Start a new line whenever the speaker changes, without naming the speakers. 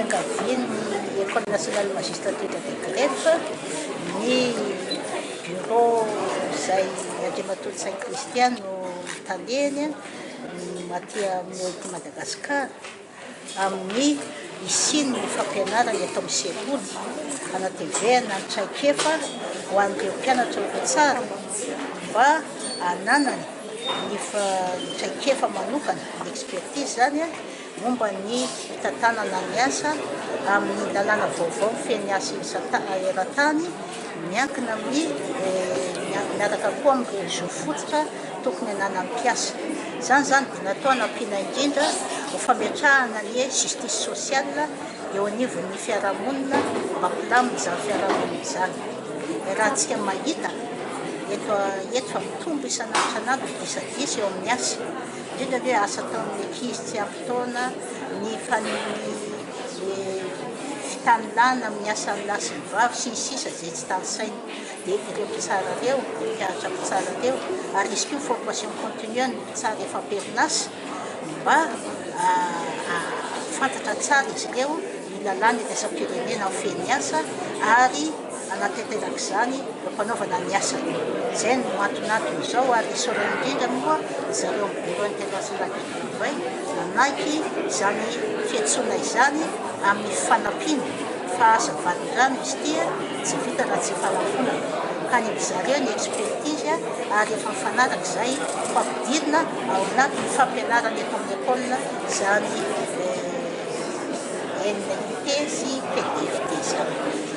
fiankaviany École nationale magistrature de greffe ny bureau izay Andriamatoa Saint Christian no taneny maty amin'ny Madagasikara amin'ny isiny ny fampianarana atao amin'ny sekoly anatevehana ny traikefa ho an'ireo mpianatra ho tsara mba ananany ny traikefa manokana l'expertise zany momba ny fitantanana ny asa amin'ny lalàna vaovao feny asa eran-tany miankina amin'ny miaraka koa amin'ireo zo fototra tokony ananam-piasa zany dia natao nampiana indrindra ho fametrahana ny justice sociale eo anivon'ny fiarahamonina mba mpilamina izany fiarahamonina izany. Raha antsika mahita eto mitombo isan'andro disadisa eo amin'ny asa indrindra hoe asa ataon'ny ankizy tsy ampy taona ny fitanilana amin'ny asan'ny lahy sy ny vavy sy ny sisa zay tsy tanisaina dia ireo mpitsara reo mpianatra mpitsara reo ary izy koa formation continue ny mpitsara efa amperinasa mba fantatra tsara izy ireo ny lalàna iraisam-pirenena amin'ny feny asa ary anatanteraka izany mpanaovana ny asa zay no mahatonatony izao ary isorana indrindra moa zareo bureau international du travail manaiky izany fiantsoana izany amin'ny fanampiana fahazavana izy tia tsy vita raha tsy fanamponana ka ny zareo ny expertise ary efa mifanaraka izay fampidirina ao anatin'ny fampianarana eto amin'ny école izany NNT sy PDFT zany.